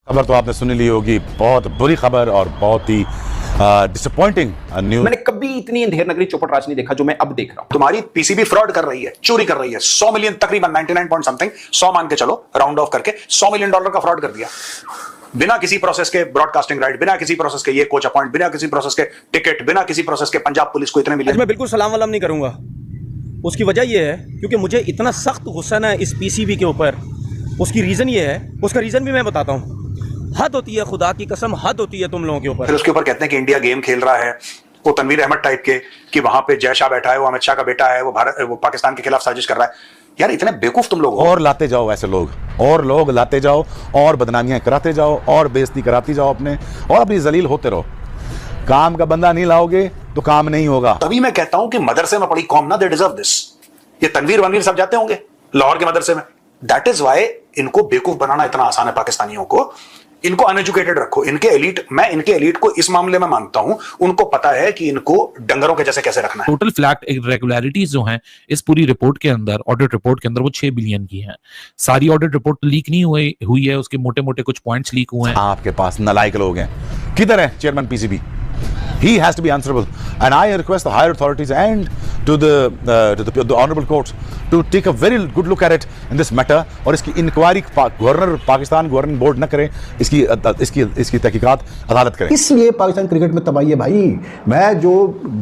खबर तो आपने सुनी ली होगी, बहुत बुरी खबर और बहुत ही डिसअपॉइंटिंग न्यूज। मैंने कभी इतनी अंधेर नगरी चौपट राज नहीं देखा जो मैं अब देख रहा हूं। तुम्हारी पीसीबी फ्रॉड कर रही है, चोरी कर रही है। 100 मिलियन, तकरीबन 99 पॉइंट समथिंग, 100 मान के चलो, राउंड ऑफ करके $100 मिलियन का फ्रॉड कर दिया बिना किसी प्रोसेस के। ब्रॉडकास्टिंग राइट, बिना किसी प्रोसेस के ये कोच अपॉइंट, बिना किसी प्रोसेस के टिकट, बिना किसी प्रोसेस के पंजाब पुलिस को इतने मिलियन। मैं बिल्कुल सलाम वलाम नहीं करूंगा। उसकी वजह यह है क्योंकि मुझे इतना सख्त गुस्सा है इस पीसीबी के ऊपर। उसकी रीज़न ये है, उसका रीज़न भी मैं बताता हूँ। हद होती है, खुदा की कसम हद होती है तुम लोगों के ऊपर। फिर उसके ऊपर कहते हैं कि इंडिया गेम खेल रहा है, वो तनवीर अहमद टाइप के, कि वहां पे जय शाह बैठा है, वो अमित शाह का बेटा है, वो पाकिस्तान के खिलाफ साजिश कर रहा है। यार इतने बेवकूफ तुम लोग हो। और लाते जाओ ऐसे लोग, और लोग लाते जाओ, और बदनामियां कराते जाओ, और बेइज्जती कराती जाओ अपने, और अपनी जलील होते रहो। काम का बंदा नहीं लाओगे तो काम नहीं होगा। तभी मैं कहता हूं कि मदरसे में पढ़ी कौम ना, दे डिजर्व दिस। ये तनवीर वनवीर सब जाते होंगे लाहौर के मदरसे में। दैट इज वाई इनको बेवकूफ बनाना इतना आसान है पाकिस्तानियों को। इनको अनएजुकेटेड रखो। इनके एलीट, मैं इनके एलीट को इस मामले में मानता हूं, उनको पता है कि इनको डंगरों के जैसे कैसे रखना है। टोटल फ्लैट इरेगुलरिटीज जो हैं इस पूरी रिपोर्ट के अंदर, ऑडिट रिपोर्ट के अंदर, वो 6 बिलियन की हैं। सारी ऑडिट रिपोर्ट लीक नहीं हुई है, उसके मोटे मोटे कुछ पॉइंट्स लीक हुए हैं। आपके पास नालायक लोग हैं। किधर है chairman PCB? He has to be answerable, and I request the higher authorities and to the honorable courts to take a very good look at it in this matter, और इसकी इंक्वायरी पाकिस्तान गवर्निंग बोर्ड न करे, इसकी तहकीकात अदालत करे। इसलिए Pakistan cricket में तबाही है भाई। मैं जो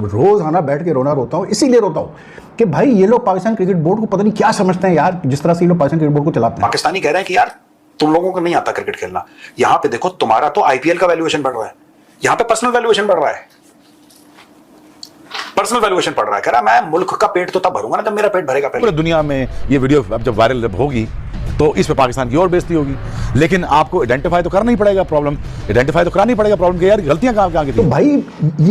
रोजाना बैठ के रोता हूँ, इसीलिए रोता हूँ कि भाई ये लोग पाकिस्तान क्रिकेट बोर्ड को पता नहीं क्या समझते हैं यार, जिस तरह से ये लोग पाकिस्तान क्रिकेट बोर्ड को चलाते हैं। पाकिस्तानी कह रहे हैं कि यार तुम लोगों को नहीं आता क्रिकेट खेलना। यहां पे देखो, तुम्हारा तो आईपीएल का वैल्यूएशन बढ़ रहा है, यहां पे पर्सनल वैल्यूएशन बढ़ रहा है। पर्सनल वैल्यूएशन बढ़ रहा है। कह रहा मैं मुल्क का पेट तो तब भरूंगा ना जब मेरा पेट भरेगा। पूरी दुनिया में ये वीडियो अब जब वायरल होगी तो इस पे पाकिस्तान की और बेइज्जती होगी। लेकिन आपको आइडेंटिफाई तो करना ही पड़ेगा प्रॉब्लम, आइडेंटिफाई तो करानी पड़ेगा प्रॉब्लम कि यार गलतियां कहां की थी। तो भाई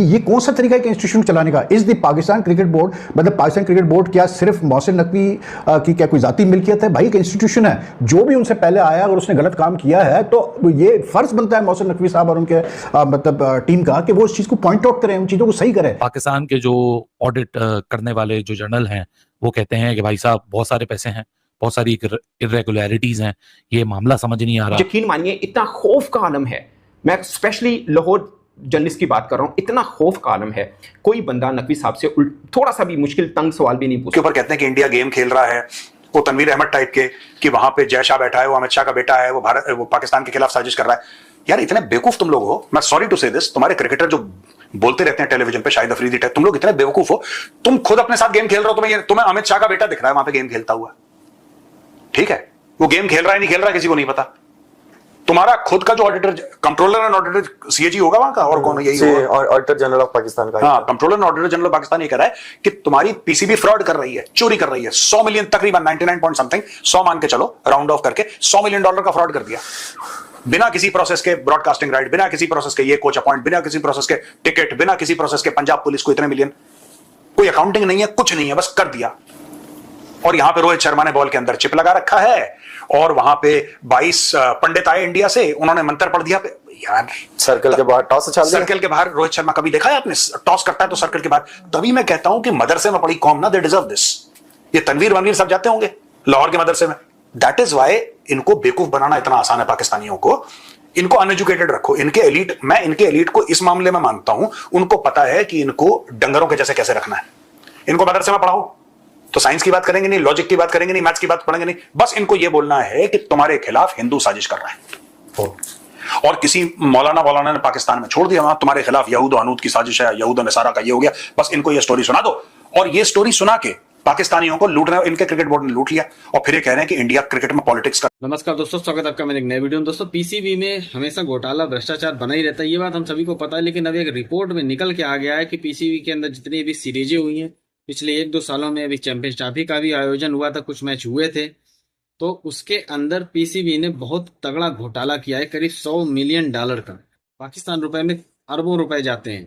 ये कौन सा तरीका है कि इंस्टीट्यूशन चलाने का? इस द पाकिस्तान क्रिकेट बोर्ड, मतलब पाकिस्तान क्रिकेट बोर्ड क्या सिर्फ मोहसिन नकवी की क्या कोई जाती मिल्कियत है? भाई एक इंस्टीट्यूशन है, जो भी उनसे पहले आया अगर उसने गलत काम किया है तो ये फर्ज बनता है मोहसिन नकवी साहब और उनके मतलब टीम का कि वो उस चीज को पॉइंट आउट करें, उन चीजों को सही करें। पाकिस्तान के जो ऑडिट करने वाले जो जर्नल हैं वो कहते हैं कि भाई साहब बहुत सारे पैसे हैं, बहुत सारी इरेगुलरिटीज हैं, ये मामला समझ नहीं आ रहा। यकीन मानिए इतना खौफ का आलम है। मैं स्पेशली लाहौर जर्नलिस्ट की बात कर रहा हूं। इतना खौफ का आलम है, कोई बंदा नकवी साहब से थोड़ा सा भी मुश्किल तंग सवाल भी नहीं पूछता। के ऊपर कहते हैं कि इंडिया गेम खेल रहा है, वो तनवीर अहमद टाइप के, कि वहां पे जय शाह बैठा है, वो अमित शाह का बेटा है, वो पाकिस्तान के खिलाफ साजिश कर रहा है। यार इतने बेवकूफ तुम लोग हो। मैं सॉरी टू से दिस, तुम्हारे क्रिकेटर जो बोलते रहते हैं टेलीविजन पे, शाहिद अफरीदी टाइप, तुम लोग इतने बेवकूफ हो। तुम खुद अपने साथ गेम खेल रहे हो, तुम्हें अमित शाह का बेटा दिख रहा है वहां पे गेम खेलता हुआ। ठीक है, वो गेम खेल रहा है नहीं खेल रहा है किसी को नहीं पता। तुम्हारा खुद का जो auditor, controller and auditor CAG होगा वहां का, और कौन? यही होगा, ऑडिटर जनरल ऑफ पाकिस्तान का। हाँ, controller and auditor general of Pakistan ये कह रहा है कि तुम्हारी पीसीबी फ्रॉड कर रही है, चोरी कर रही है। 100 मिलियन, तकरीबन 99 पॉइंट समथिंग, 100 मान के चलो, राउंड ऑफ करके $100 मिलियन का फ्रॉड कर दिया बिना किसी प्रोसेस के। ब्रॉडकास्टिंग राइट, बिना किसी प्रोसेस के ये कोच अपॉइंट, बिना किसी प्रोसेस के टिकट, बिना किसी प्रोसेस के पंजाब पुलिस को इतने मिलियन। कोई अकाउंटिंग नहीं है, कुछ नहीं है, बस कर दिया। और यहां पे रोहित शर्मा ने बॉल के अंदर चिप लगा रखा है, और वहां पे 22 पंडित आए इंडिया से, उन्होंने मंत्र पढ़ दिया। यार सर्कल के बाहर टॉस उछाल दिया। सर्कल के बाहर रोहित शर्मा कभी देखा है आपने? टॉस करता है तो सर्कल के बाहर। तभी मैं कहता हूं कि मदरसे में पढ़ी कौम ना, दे डिजर्व दिस। ये तनवीर वनवीर सब जाते होंगे लाहौर के मदरसे में। दैट इज वाई इनको बेवकूफ बनाना इतना आसान है पाकिस्तानियों को। इनको अनएजुकेटेड रखो। इनके एलीट, मैं इनके एलीट को इस मामले में मानता हूं, उनको पता है कि इनको डंगरों के जैसे कैसे रखना है। इनको मदरसे में पढ़ाओ तो साइंस की बात करेंगे नहीं, लॉजिक की बात करेंगे नहीं, मैथ्स की बात पढ़ेंगे नहीं। बस इनको यह बोलना है कि तुम्हारे खिलाफ हिंदू साजिश कर रहा है, और किसी मौलाना ने पाकिस्तान में छोड़ दिया, वहां तुम्हारे खिलाफ यहूद और अनूद की साजिश है, यहूद और नसारा का ये हो गया। बस इनको ये स्टोरी सुना दो, और ये स्टोरी सुना के पाकिस्तानियों को लूट रहे हो। इनके क्रिकेट बोर्ड ने लूट लिया, और फिर ये कह रहे हैं कि इंडिया क्रिकेट में पॉलिटिक्स कर। नमस्कार दोस्तों, स्वागत है आपका मेरे एक नए वीडियो में। दोस्तों पीसीबी में हमेशा घोटाला भ्रष्टाचार बना ही रहता है, ये बात हम सभी को पता है। लेकिन अभी एक रिपोर्ट में निकल के आ गया है कि पीसीबी के अंदर जितनी भी सीरीजें हुई हैं पिछले 1-2 सालों में, अभी चैंपियंस ट्रॉफी का भी आयोजन हुआ था, कुछ मैच हुए थे, तो उसके अंदर पीसीबी ने बहुत तगड़ा घोटाला किया है। करीब $100 मिलियन का, पाकिस्तान रुपए में अरबों रुपए जाते हैं।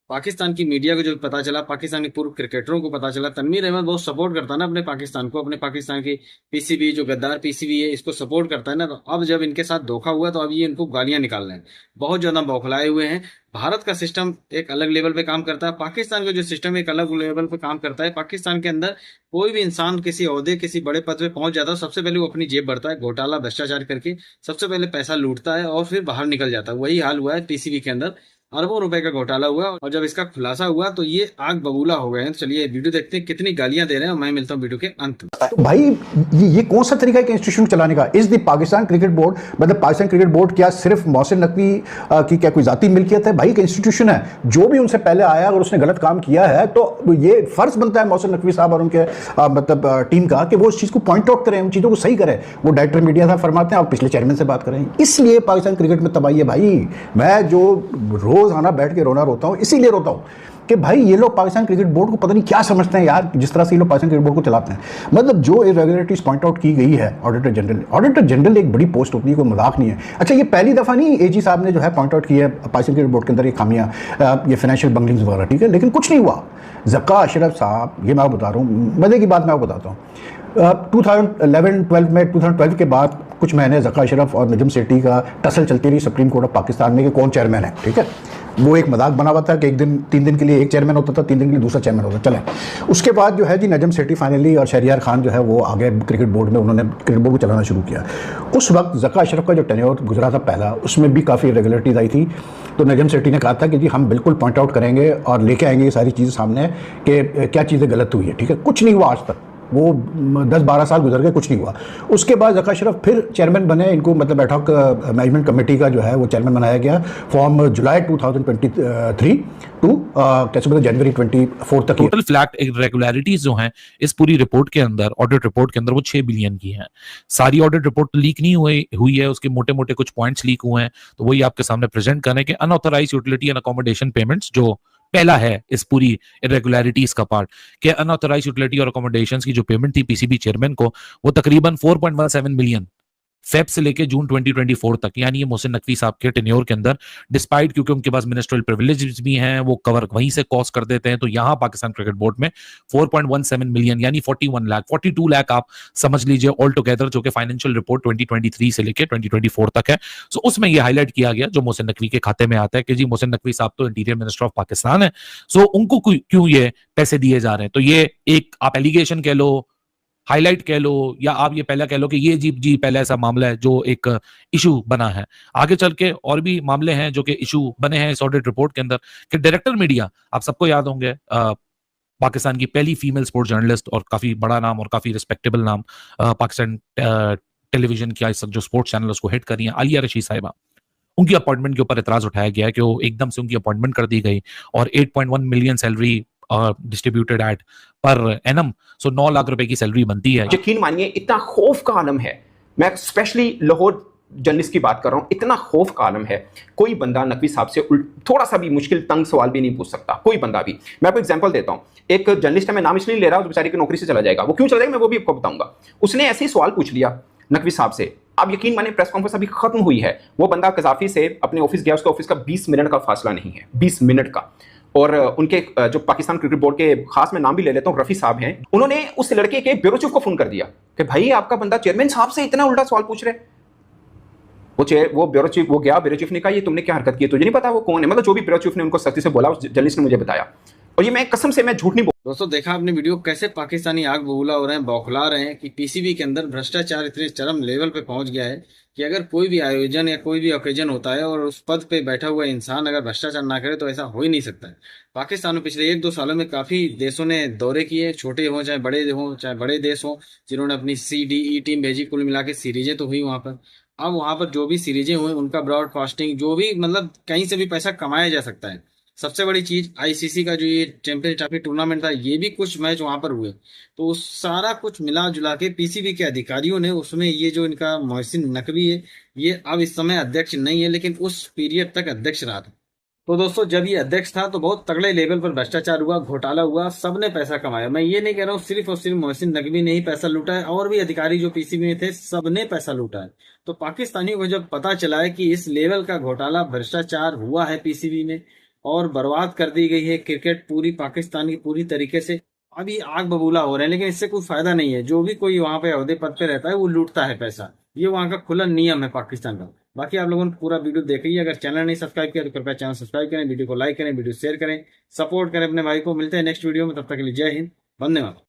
पाकिस्तान की मीडिया को जो पता चला, पाकिस्तान के पूर्व क्रिकेटरों को पता चला, तनवीर अहमद बहुत सपोर्ट करता है ना अपने पाकिस्तान को, अपने पाकिस्तान की पीसीबी जो गद्दार पीसीबी है इसको सपोर्ट करता है ना। तो अब जब इनके साथ धोखा हुआ तो अब ये इनको गालियां निकाल रहे हैं, बहुत ज्यादा बौखलाए हुए हैं। भारत का सिस्टम एक अलग लेवल पे काम करता है, पाकिस्तान का जो सिस्टम एक अलग लेवल पे काम करता है। पाकिस्तान के अंदर कोई भी इंसान किसी ओहदे किसी बड़े पद पे पहुंच जाता है, सबसे पहले वो अपनी जेब भरता है, घोटाला भ्रष्टाचार करके सबसे पहले पैसा लूटता है और फिर बाहर निकल जाता है। वही हाल हुआ है पीसीबी के अंदर, अरबों रुपए का घोटाला हुआ और जब इसका खुलासा हुआ तो ये आग बबूला हो गए हैं। तो चलिए वीडियो देखते हैं कितनी गालियां दे रहे हैं और मैं मिलता हूं वीडियो के अंत में। तो भाई ये कौन सा तरीका है इंस्टीट्यूशन चलाने का? Is the Pakistan cricket board, मतलब पाकिस्तान क्रिकेट बोर्ड क्या सिर्फ मोहसिन नकवी की क्या कोई जाती मिल्कियत है? भाई एक इंस्टीट्यूशन है, जो भी उनसे पहले आया अगर उसने गलत काम किया है तो ये फर्ज बनता है मोहसिन नकवी साहब और उनके मतलब टीम का कि वो उस चीज़ को पॉइंट आउट करें, उन चीज़ों को सही करें। वो डायरेक्टर मीडिया साहब फरमाते हैं, आप पिछले चेयरमैन से बात करें। इसलिए पाकिस्तान क्रिकेट में तबाही है भाई। मैं जो रोज आना बैठ के रोता हूं, इसीलिए रोता हूं कि भाई ये लोग पाकिस्तान क्रिकेट बोर्ड को पता नहीं क्या समझते हैं यार, जिस तरह से ये लोग पाकिस्तान क्रिकेट बोर्ड को चलाते हैं। मतलब जो इरेगुलरिटीज पॉइंट आउट की गई है ऑडिटर जनरल एक बड़ी पोस्ट होती है, कोई मजाक नहीं है। अच्छा, ये पहली दफा नहीं एजी साहब ने जो है पॉइंट आउट किया है पाकिस्तान क्रिकेट बोर्ड के अंदर ये खामियां, ये फाइनेंशियल बंगलिंग्स वगैरह, ठीक है, लेकिन कुछ नहीं हुआ। ज़का अशरफ साहब, ये मैं बता रहा हूँ, मजे की बात मैं बताता हूँ, 2012 के बाद कुछ महीने ज़का अशरफ और नजम सेठी का टसल चलती रही सुप्रीम कोर्ट ऑफ पाकिस्तान में कि कौन चेयरमैन है, ठीक है। वो एक मजाक बना हुआ था कि एक दिन 3 दिन के लिए एक चेयरमैन होता था, 3 दिन के लिए दूसरा चेयरमैन होता था, चले। उसके बाद जो है जी नजम सेठी फाइनली और शहरियार खान जो है वो आ गए क्रिकेट बोर्ड में, उन्होंने क्रिकेट बोर्ड को चलाना शुरू किया। उस वक्त ज़का अशरफ का जो टेन्योर गुजरा था पहला, उसमें भी काफ़ी इरेगुलरिटीज आई थी। तो नजम सेठी ने कहा था कि जी हम बिल्कुल पॉइंट आउट करेंगे और लेके आएंगे ये सारी चीज़ें सामने कि क्या चीज़ें गलत हुई है, ठीक है। कुछ नहीं हुआ आज तक, वो 10-12 साल गुजर गए, कुछ नहीं हुआ। उसके बाद ज़का अशरफ फिर चेयरमैन बने, इनको मतलब एडहॉक मैनेजमेंट कमेटी का जो है वो चेयरमैन बनाया गया फ्रॉम जुलाई 2023 टू कैसे बोलते जनवरी 24 तक। टोटल फ्लैट इरेगुलरिटीज जो हैं इस पूरी रिपोर्ट के अंदर, ऑडिट रिपोर्ट के अंदर, वो 6 बिलियन की हैं। सारी ऑडिट रिपोर्ट लीक नहीं हुई है, उसके मोटे मोटे कुछ पॉइंट्स लीक हुए हैं, तो वही आपके सामने प्रेजेंट करें कि unauthorised utility and accommodation payments, जो पहला है इस पूरी इरेगुलरिटीज का पार्ट, कि अनऑथराइज्ड यूटिलिटी और अकोमोडेशंस की जो पेमेंट थी पीसीबी चेयरमैन को, वो तकरीबन 4.17 मिलियन फेब से लेके जून 2024 तक, यानी ये मोहसिन नकवी साहब के टेन्योर के अंदर, डिस्पाइट क्योंकि उनके पास मिनिस्ट्रियल प्रिविलेजेस भी हैं, वो कवर वहीं से कॉस्ट कर देते हैं, तो यहां पाकिस्तान क्रिकेट बोर्ड में 4.17 मिलियन यानी 42 लाख आप समझ लीजिए ऑल टुगेदर, जो कि फाइनेंशियल रिपोर्ट 2023 से लेके 2024 तक है। सो उसमें ये हाईलाइट किया गया जो मोहसिन नकवी के खाते में आता है कि जी मोहसिन नकवी साहब तो इंटीरियर मिनिस्टर ऑफ पाकिस्तान है, सो उनको क्यों ये पैसे दिए जा रहे हैं। तो ये एक आप एलिगेशन कह लो, हाईलाइट कह लो, या आप ये पहला कह लो कि ये जी पहला ऐसा मामला है जो एक इशू बना है। आगे चल के और भी मामले हैं जो कि इशू बने हैं इस ऑडिट रिपोर्ट के अंदर, कि डायरेक्टर मीडिया, आप सबको याद होंगे, पाकिस्तान की पहली फीमेल स्पोर्ट्स जर्नलिस्ट और काफी बड़ा नाम और काफी रिस्पेक्टेबल नाम, पाकिस्तान टेलीविजन की आज तक जो स्पोर्ट्स चैनल उसको हिट कर रही है, आलिया रशीद साहिबा, उनकी अपॉइंटमेंट के ऊपर एतराज उठाया गया है कि वो एकदम से उनकी अपॉइंटमेंट कर दी गई और 8.1 million salary distributed at per annum 9 lakh रुपए की सैलरी बनती है। यकीन मानिए इतना खौफ का आलम है, मैं स्पेशली लाहौर जर्नलिस्ट की बात कर रहा हूं, इतना खौफ का आलम है। कोई बंदा नकवी साहब से थोड़ा सा भी मुश्किल तंग सवाल भी नहीं पूछ सकता, कोई बंदा भी। मैं आपको एग्जांपल देता हूं, एक जर्नलिस्ट है, मैं नाम इसलिए ले रहा हूं, बेचारी की नौकरी से चला जाएगा, वो क्यों चला जाएगा मैं वो भी आपको बताऊंगा। उसने ऐसे ही सवाल पूछ लिया नकवी साहब से, आप यकीन माने प्रेस कॉन्फ्रेंस अभी खत्म हुई है, वो बंदा कजाफी से अपने ऑफिस गया, उसका ऑफिस का 20 मिनट का फासला नहीं है, 20 मिनट का। और उनके जो पाकिस्तान क्रिकेट बोर्ड के खास मैं नाम भी ले लेता हूं, रफी साहब हैं, उन्होंने उस लड़के के ब्यूरो चीफ को फोन कर दिया कि भाई आपका बंदा चेयरमैन साहब से इतना उल्टा सवाल पूछ रहे। वो ब्यूरो चीफ, वो गया, ब्यूरो चीफ ने कहा ये तुमने क्या हरकत की, तुझे नहीं पता वो कौन है, मतलब जो भी ब्यूरो चीफ ने उनको सख्ती से बोला, उस जर्नलिस्ट ने मुझे बताया, और ये मैं कसम से मैं झूठ नहीं बोल। दोस्तों देखा आपने वीडियो, कैसे पाकिस्तानी आग बबूला हो रहे हैं, बौखला रहे हैं कि पीसीबी के अंदर भ्रष्टाचार इतने चरम लेवल पे पहुंच गया है कि अगर कोई भी आयोजन या कोई भी ओकेजन होता है और उस पद पे बैठा हुआ इंसान अगर भ्रष्टाचार ना करे तो ऐसा हो ही नहीं सकता है। पाकिस्तान में पिछले 1-2 सालों में काफी देशों ने दौरे किए, छोटे हों चाहे बड़े देश हों, जिन्होंने अपनी CDE टीम भेजी, कुल मिला के सीरीजें तो हुई वहां पर। अब वहां पर जो भी सीरीजें हुई उनका ब्रॉडकास्टिंग, जो भी मतलब कहीं से भी पैसा कमाया जा सकता है। सबसे बड़ी चीज ICC का जो ये चैंपियंस ट्रॉफी टूर्नामेंट था, ये भी कुछ मैच वहां पर हुए, तो उस सारा कुछ मिला जुला के पीसीबी के अधिकारियों ने उसमें ये जो इनका मोहसिन नकवी है, ये अब इस समय अध्यक्ष नहीं है लेकिन उस पीरियड तक अध्यक्ष रहा था। तो दोस्तों जब ये अध्यक्ष था तो बहुत तगड़े लेवल पर भ्रष्टाचार हुआ, घोटाला हुआ, सबने पैसा कमाया। मैं ये नहीं कह रहा हूँ सिर्फ और सिर्फ मोहसिन नकवी ने ही पैसा लूटा है, और भी अधिकारी जो पीसीबी में थे सबने पैसा लूटा है। तो पाकिस्तानियों को जब पता चला है कि इस लेवल का घोटाला भ्रष्टाचार हुआ है पीसीबी में, और बर्बाद कर दी गई है क्रिकेट पूरी पाकिस्तान की पूरी तरीके से। अभी आग बबूला हो रहे हैं, लेकिन इससे कोई फायदा नहीं है। जो भी कोई वहां पे अहदे पद पे रहता है वो लूटता है पैसा, ये वहां का खुला नियम है पाकिस्तान का। बाकी आप लोगों ने पूरा वीडियो देखिए, अगर चैनल नहीं सब्सक्राइब किया तो कृपया चैनल सब्सक्राइब करें, वीडियो को लाइक करें, वीडियो शेयर करें, सपोर्ट करें अपने भाई को। मिलते हैं नेक्स्ट वीडियो में, तब तक के लिए जय हिंद, वंदे मातरम।